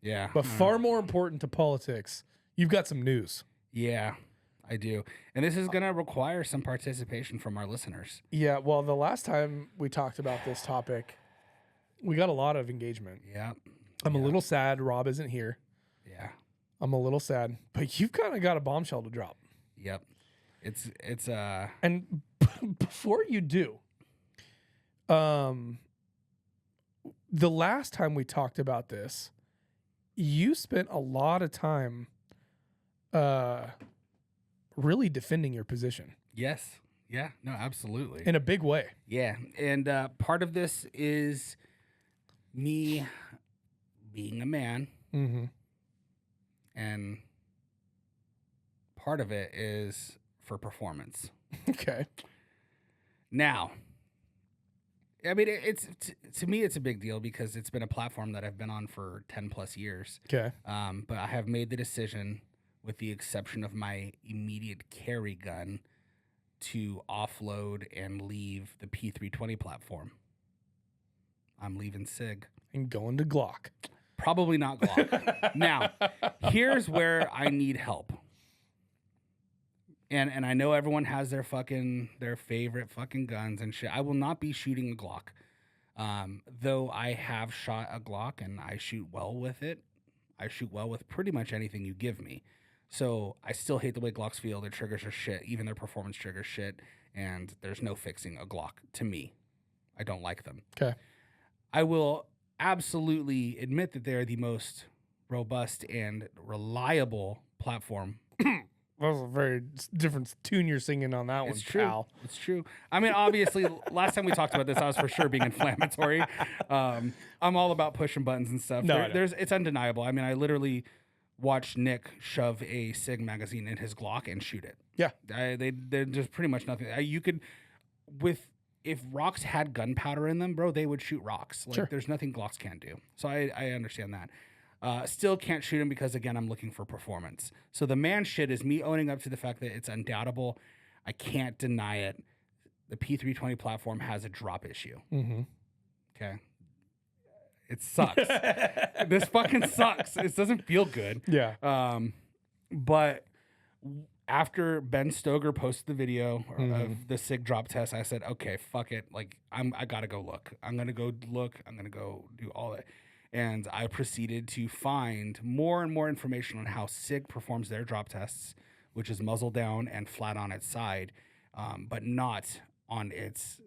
Yeah. But far more important to politics, you've got some news. Yeah, I do. And this is going to require some participation from our listeners. Yeah, well, the last time we talked about this topic, we got a lot of engagement. Yeah. I'm a little sad Rob isn't here. Yeah. I'm a little sad, but you've kind of got a bombshell to drop. Yep. It's And before you do, the last time we talked about this, you spent a lot of time really defending your position. Yes. Yeah. No, absolutely. In a big way. Yeah. And part of this is me being a man. Mm-hmm. And part of it is for performance. Okay. Now, I mean, to me, it's a big deal because it's been a platform that I've been on for 10 plus years. Okay. But I have made the decision, with the exception of my immediate carry gun, to offload and leave the P320 platform. I'm leaving SIG. And going to Glock. Probably not Glock. Now, here's where I need help. And I know everyone has their favorite fucking guns and shit. I will not be shooting a Glock. Though I have shot a Glock and I shoot well with it. I shoot well with pretty much anything you give me. So I still hate the way Glocks feel. Their triggers are shit. Even their performance triggers shit. And there's no fixing a Glock to me. I don't like them. Okay. I will absolutely admit that they're the most robust and reliable platform. That was a very different tune you're singing on that one, pal. It's true. I mean, obviously, last time we talked about this, I was for sure being inflammatory. I'm all about pushing buttons and stuff. It's undeniable. I mean, I literally watched Nick shove a SIG magazine in his Glock and shoot it. Yeah. There's pretty much nothing. If rocks had gunpowder in them, bro, they would shoot rocks. Like, There's nothing Glocks can't do. So I understand that. Still can't shoot him because, again, I'm looking for performance. So the man shit is me owning up to the fact that it's undoubtable. I can't deny it. The P320 platform has a drop issue. Mm-hmm. Okay. It sucks. This fucking sucks. It doesn't feel good. Yeah. But after Ben Stoger posted the video of the SIG drop test, I said, okay, fuck it. Like, I got to go look. I'm going to go look. I'm going to go do all that. And I proceeded to find more and more information on how SIG performs their drop tests, which is muzzle down and flat on its side, but not on its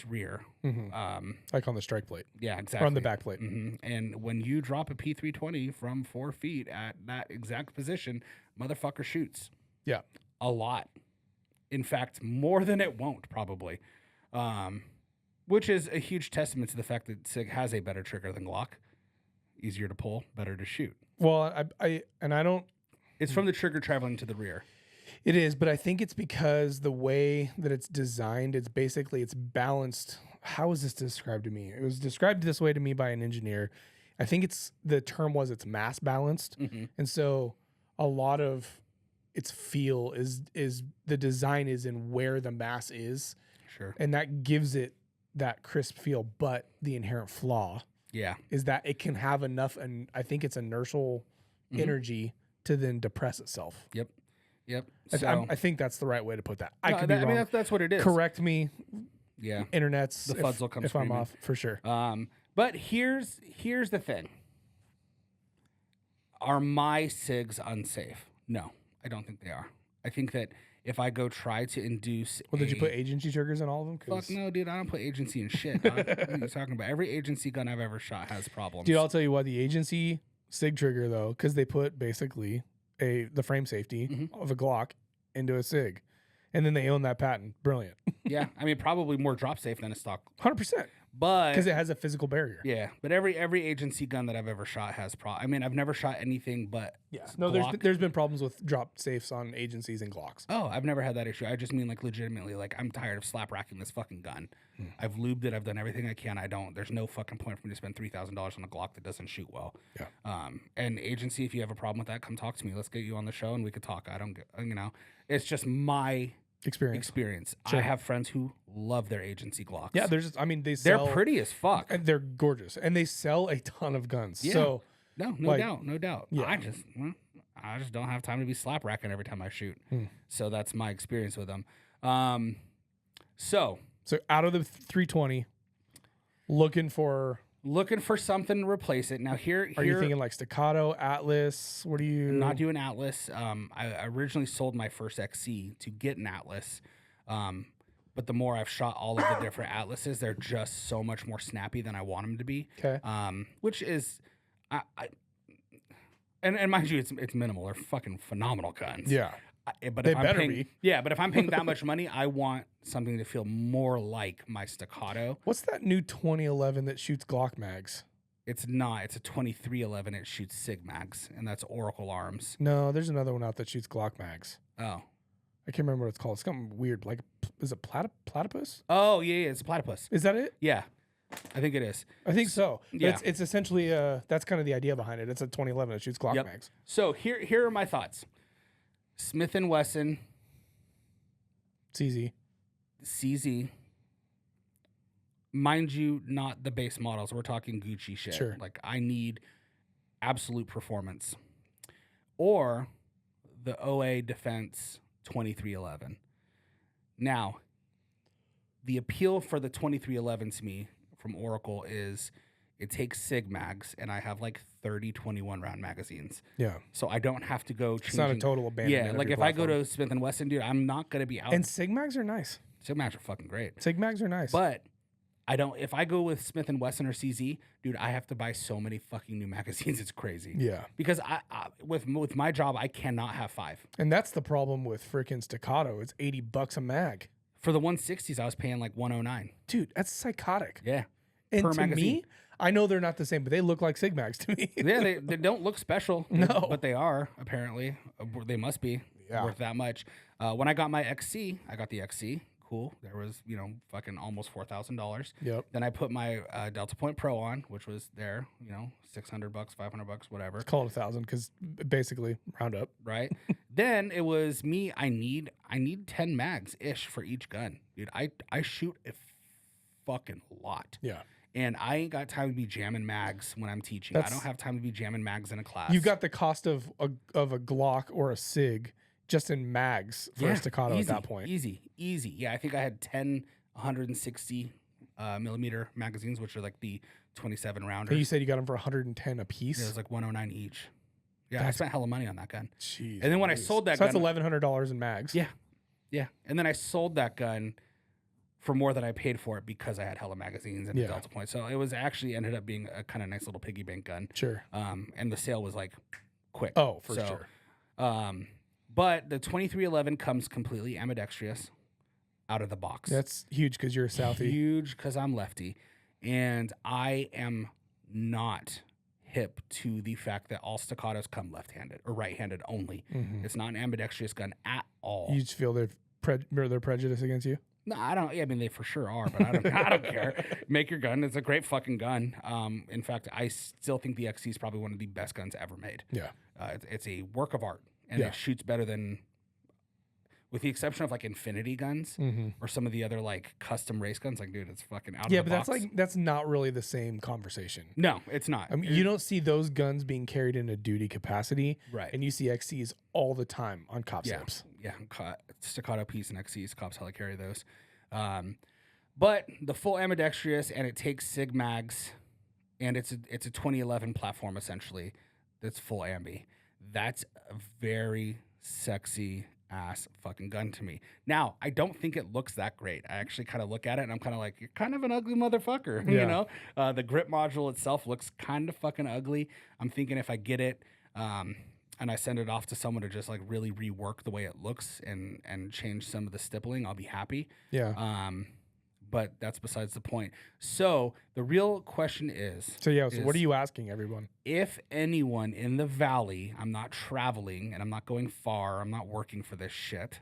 rear. Mm-hmm. Like on the strike plate. Yeah, exactly. Or on the back plate. Mm-hmm. And when you drop a P320 from 4 feet at that exact position, motherfucker shoots. Yeah. A lot. In fact, more than it won't, probably. Which is a huge testament to the fact that SIG has a better trigger than Glock. Easier to pull, better to shoot. Well, I don't... It's from the trigger traveling to the rear. It is, but I think it's because the way that it's designed, it's balanced. How was this described to me? It was described this way to me by an engineer. I think the term was it's mass balanced. Mm-hmm. And so a lot of its feel is the design is in where the mass is. Sure. And that gives it that crisp feel, but the inherent flaw is that it can have enough, and I think it's inertial energy to then depress itself. Yep. So, I think that's the right way to put that. I could be wrong. I mean, that's what it is. Correct me. Yeah. Internets. The FUDs will come if screaming. I'm off, for sure. But here's the thing. Are my SIGs unsafe? No, I don't think they are. I think that if I go try to induce did you put agency triggers in all of them? Fuck no, dude. I don't put agency in shit. What are you talking about? Every agency gun I've ever shot has problems. Dude, I'll tell you what, the agency SIG trigger, though, because they put basically the frame safety of a Glock into a SIG. And then they own that patent. Brilliant. Yeah. I mean, probably more drop safe than a stock. 100%. But because it has a physical barrier. Yeah. But every agency gun that I've ever shot has I mean, I've never shot anything but No, there's been problems with drop safes on agencies and Glocks. Oh, I've never had that issue. I just mean like legitimately, like I'm tired of slap racking this fucking gun. I've lubed it. I've done everything I can. There's no fucking point for me to spend $3,000 on a Glock that doesn't shoot well. Yeah. And agency, if you have a problem with that, come talk to me. Let's get you on the show and we could talk. It's just my experience. Sure. I have friends who love their agency Glocks. Yeah, they're pretty as fuck. And they're gorgeous. And they sell a ton of guns. Yeah. So No Like, doubt, no doubt. yeah. I just don't have time to be slap racking every time I shoot. So that's my experience with them. So out of the 320, looking for something to replace it. Now here, are you thinking like staccato, Atlas? What do you? I'm not doing Atlas. I originally sold my first XC to get an Atlas. But the more I've shot all of the different Atlases, they're just so much more snappy than I want them to be. Okay. Which is, and mind you, it's minimal. They're fucking phenomenal guns. Yeah. But They if I'm better paying, be. Yeah, but if I'm paying that much money, I want something to feel more like my staccato. What's that new 2011 that shoots Glock mags? It's not. It's a 2311. It shoots Sig mags, and that's Oracle arms. No, there's another one out that shoots Glock mags. Oh. I can't remember what it's called. It's something weird. Like, is it platypus? Oh, yeah, it's a platypus. Is that it? Yeah, I think it is. I think so. Yeah. It's essentially, that's kind of the idea behind it. It's a 2011. It shoots Glock mags. So here are my thoughts. Smith & Wesson. CZ. Mind you, not the base models. We're talking Gucci shit. Sure. Like, I need absolute performance. Or the OA Defense 2311. Now, the appeal for the 2311 to me from Oracle is it takes Sig mags, and I have like 30 21 round magazines. Yeah. So I don't have to go changing. It's not a total abandonment. Yeah, of like your if I go platform. to Smith & Wesson, dude, I'm not going to be out. And Sig mags are nice. Sig mags are fucking great. Sig mags are nice. But I don't. If I go with Smith & Wesson or CZ, dude, I have to buy so many fucking new magazines. It's crazy. Yeah. Because I with my job, I cannot have 5. And that's the problem with freaking staccato. It's $80 a mag. For the 160s, I was paying like 109. Dude, that's psychotic. Yeah. And Per to magazine. me, I know they're not the same, but they look like Sig mags to me. Yeah, they don't look special. No. But they are, apparently. They must be worth that much. When I got my XC, I got the XC. Cool. There was, fucking almost $4,000. Yep. Then I put my Delta Point Pro on, which was there, $600, $500, whatever. Call it 1,000 because basically round up. Right. Then it was me. I need 10 mags ish for each gun, dude. I shoot a fucking lot. Yeah. And I ain't got time to be jamming mags when I'm teaching. I don't have time to be jamming mags in a class. You've got the cost of a Glock or a Sig just in mags for a staccato easy, at that point. Easy. Yeah, I think I had 10 160 millimeter magazines, which are like the 27 rounders. And you said you got them for 110 a piece? Yeah, it was like 109 each. Yeah, I spent hella money on that gun. Jeez. And then when I sold that gun... that's $1,100 in mags. Yeah. And then I sold that gun for more than I paid for it because I had hella magazines and a Delta Point. So it was actually ended up being a kind of nice little piggy bank gun. Sure. And the sale was like quick. Oh, for sure. But the 2311 comes completely ambidextrous out of the box. That's huge because you're a Southie. Huge because I'm lefty. And I am not hip to the fact that all staccatos come left-handed or right-handed only. Mm-hmm. It's not an ambidextrous gun at all. You just feel their prejudice against you? No, I don't. I mean, they for sure are, but I don't care. Make your gun. It's a great fucking gun. In fact, I still think the XC is probably one of the best guns ever made. Yeah. It's a work of art, and it shoots better than, with the exception of like Infinity guns or some of the other like custom race guns. Like, dude, it's fucking out of the box. that's not really the same conversation. No, it's not. I mean, you don't see those guns being carried in a duty capacity, right? And you see XCs all the time on cop zips. Yeah, staccato piece and XCs, cops hella carry those. But the full ambidextrous, and it takes Sig mags, and it's a 2011 platform essentially. That's full ambi. That's a very sexy ass fucking gun to me. Now, I don't think it looks that great. I actually kind of look at it and I'm kind of like, you're kind of an ugly motherfucker. Yeah. You know, the grip module itself looks kind of fucking ugly. I'm thinking if I get it, and I send it off to someone to just like really rework the way it looks and change some of the stippling, I'll be happy. Yeah. But that's besides the point. So the real question is... So what are you asking everyone? If anyone in the Valley, I'm not traveling and I'm not going far, I'm not working for this shit,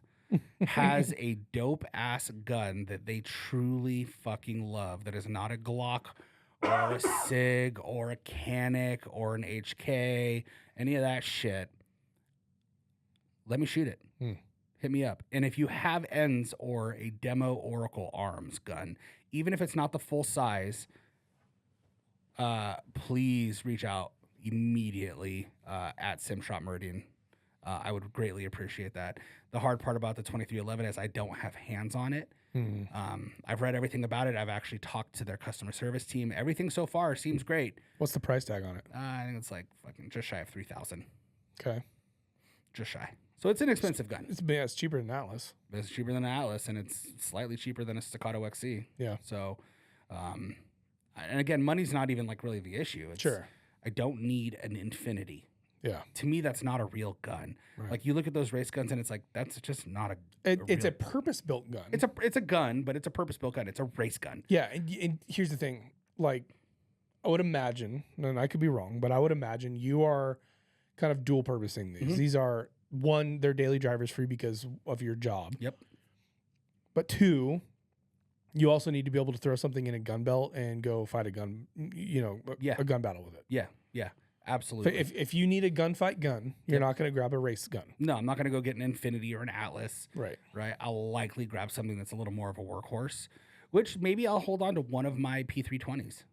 has a dope-ass gun that they truly fucking love, that is not a Glock or a Sig or a Canic or an HK, any of that shit, let me shoot it. Hit me up. And if you have ends or a demo Oracle arms gun, even if it's not the full size, please reach out. immediately at Sim Shop Meridian. I would greatly appreciate that. The hard part about the 2311 is I don't have hands on it. I've read everything about it. I've actually talked to their customer service team. Everything so far seems great. What's the price tag on it? I think it's like fucking just shy of 3,000. Okay. Just shy. So it's an expensive gun. It's cheaper than Atlas. It's cheaper than an Atlas, and it's slightly cheaper than a Staccato XC. Yeah. So, and again, money's not even like really the issue. It's, Sure. I don't need an Infinity. Yeah. To me, that's not a real gun. Right. Like you look at those race guns, and it's like that's just not It's a purpose-built gun. It's a gun, but it's a purpose-built gun. It's a race gun. Yeah, and here's the thing. Like, I would imagine, and I could be wrong, but I would imagine you are kind of dual-purposing these. These are, one, they're daily drivers for you because of your job. Yep. But two, you also need to be able to throw something in a gun belt and go fight a gun, a gun battle with it. Yeah. Yeah. Absolutely. If you need a gunfight gun, you're not going to grab a race gun. No, I'm not going to go get an Infinity or an Atlas. Right. Right. I'll likely grab something that's a little more of a workhorse, which maybe I'll hold on to one of my P320s.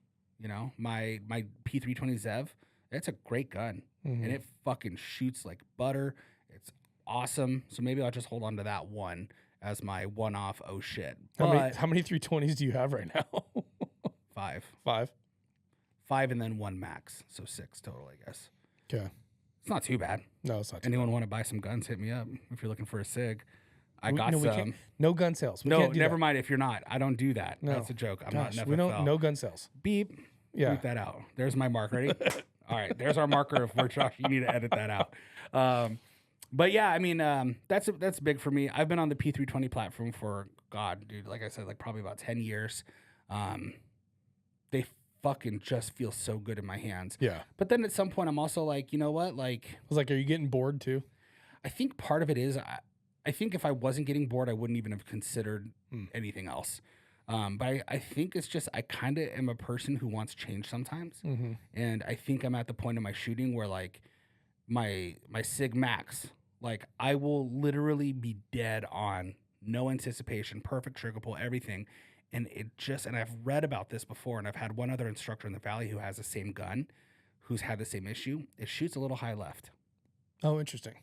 You know, my P320 Zev. It's a great gun, and it fucking shoots like butter. It's awesome. So maybe I'll just hold on to that one as my one-off. Oh shit! How many 320s do you have right now? 5. 5, and then 1 max, so 6 total, I guess. Okay. It's not too bad. No, it's not too Anyone want to buy some guns, hit me up. If you're looking for a SIG, I got no, some. No gun sales. We No, can't do never that. mind if you're not. I don't do that. No. That's a joke. I'm Gosh, not we never don't, no gun sales. Beep. Yeah. Beep that out. There's my mark. Ready? All right. There's our marker of where Josh, you need to edit that out. But yeah, I mean, that's big for me. I've been on the P320 platform for, God, dude, like I said, like probably about 10 years. They fucking just feel so good in my hands. Yeah. But then at some point, I'm also like, you know what? Like, I was like, are you getting bored too? I think part of it is, I think if I wasn't getting bored, I wouldn't even have considered anything else. But I think it's just I kind of am a person who wants change sometimes, and I think I'm at the point in my shooting where like my Sig Max, like I will literally be dead on, no anticipation, perfect trigger pull, everything, and and I've read about this before, and I've had one other instructor in the Valley who has the same gun, who's had the same issue. It shoots a little high left. Oh, interesting.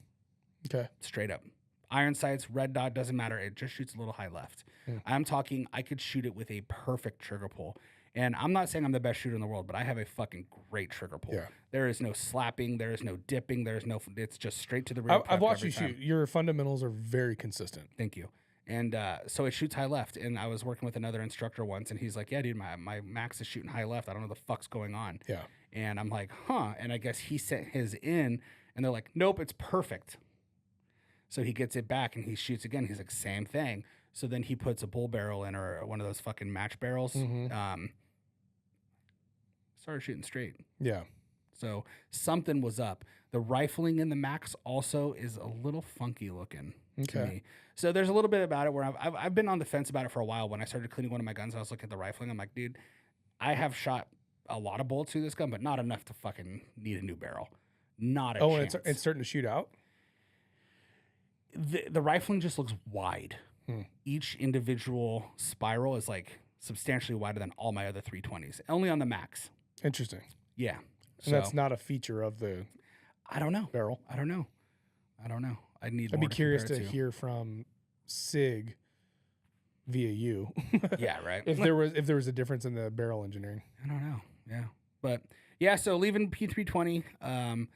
Okay. Straight up. Iron sights, red dot, doesn't matter. It just shoots a little high left. I'm talking, I could shoot it with a perfect trigger pull. And I'm not saying I'm the best shooter in the world, but I have a fucking great trigger pull. Yeah. There is no slapping. There is no dipping. it's just straight to the rear. I've watched you shoot. Your fundamentals are very consistent. Thank you. And so it shoots high left. And I was working with another instructor once, and he's like, yeah, dude, my Max is shooting high left. I don't know what the fuck's going on. Yeah. And I'm like, huh. And I guess he sent his in, and they're like, nope, it's perfect. So he gets it back and he shoots again. He's like, same thing. So then he puts a bull barrel in, or one of those fucking match barrels. Started shooting straight. Yeah. So something was up. The rifling in the Max also is a little funky looking to me. So there's a little bit about it where I've been on the fence about it for a while. When I started cleaning one of my guns, I was looking at the rifling. I'm like, dude, I have shot a lot of bullets through this gun, but not enough to fucking need a new barrel. Not a chance. And it's starting to shoot out? The rifling just looks wide. Each individual spiral is like substantially wider than all my other 320s. Only on the Max. Interesting. Yeah. And that's not a feature of the I don't know. barrel. I don't know. I'd be curious to hear from Sig via you. Yeah, right. if there was a difference in the barrel engineering. I don't know. Yeah. But yeah, so leaving P320,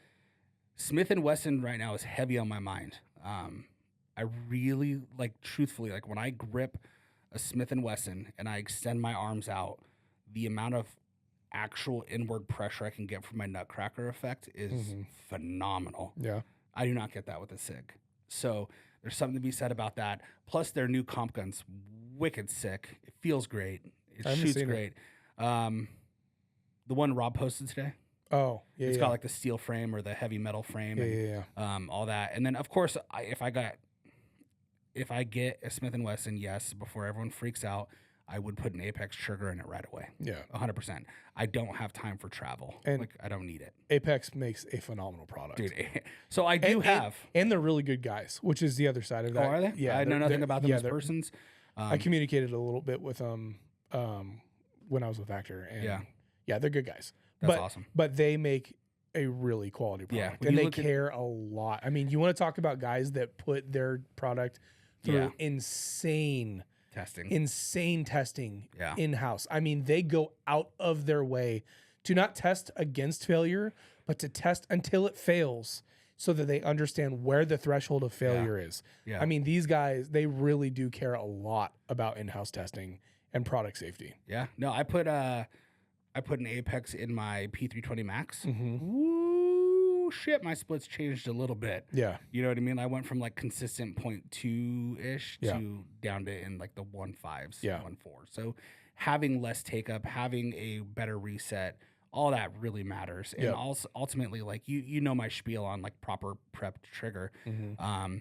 Smith & Wesson right now is heavy on my mind. I really, like, truthfully, like when I grip a Smith & Wesson and I extend my arms out, the amount of actual inward pressure I can get from my nutcracker effect is phenomenal. Yeah. I do not get that with a SIG. So there's something to be said about that. Plus their new comp gun's wicked sick. It feels great. It shoots great. The one Rob posted today. Oh, yeah. It's got like the steel frame or the heavy metal frame. And, all that. And then of course, if I get a Smith & Wesson, yes, before everyone freaks out, I would put an Apex trigger in it right away. Yeah. 100%. I don't have time for travel. And I don't need it. Apex makes a phenomenal product. Dude, so I do have. And they're really good guys, which is the other side of that. Oh, are they? Yeah. I know nothing about them as persons. I communicated a little bit with them when I was with Actor. And yeah, they're good guys. That's awesome. But they make a really quality Yeah, product, when and you they look at- care a lot. I mean, you want to talk about guys that put their product through Yeah. insane testing Yeah. in-house. I mean, they go out of their way to not test against failure, but to test until it fails so that they understand where the threshold of failure is. Yeah. I mean, these guys, they really do care a lot about in-house testing and product safety. Yeah. No, I put an Apex in my P320 Max. Mm-hmm. Woo, shit, my splits changed a little bit. Yeah. You know what I mean? I went from like consistent 0.2-ish Yeah. to down to in like the 1.5s, Yeah. 1.4. So having less take up, having a better reset, all that really matters. And Yeah. also ultimately, like you know my spiel on like proper prep trigger. Mm-hmm.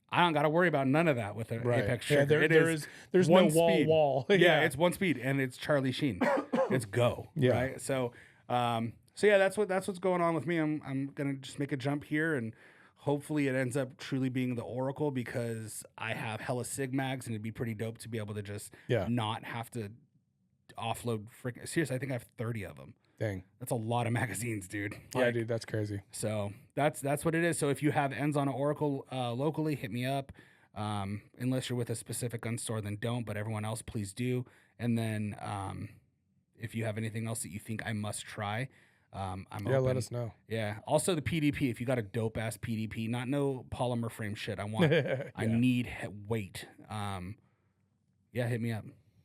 I don't got to worry about none of that with an Right. Apex Yeah, trigger. there's no one speed. wall. Yeah, it's one speed and it's Charlie Sheen. It's go. Yeah. Right. So yeah, that's what's going on with me. I'm gonna just make a jump here and hopefully it ends up truly being the Oracle because I have hella Sig mags and it'd be pretty dope to be able to just not have to offload freaking. Seriously, I think I have 30 of them. Dang. That's a lot of magazines, dude. Yeah, dude, that's crazy. So that's what it is. So if you have ends on an Oracle locally, hit me up. Unless you're with a specific gun store, then don't. But everyone else, please do. And then if you have anything else that you think I must try, I'm open. Let us know. Yeah. Also the PDP. If you got a dope ass PDP, not no polymer frame shit. I want. I need weight. Yeah, hit me up.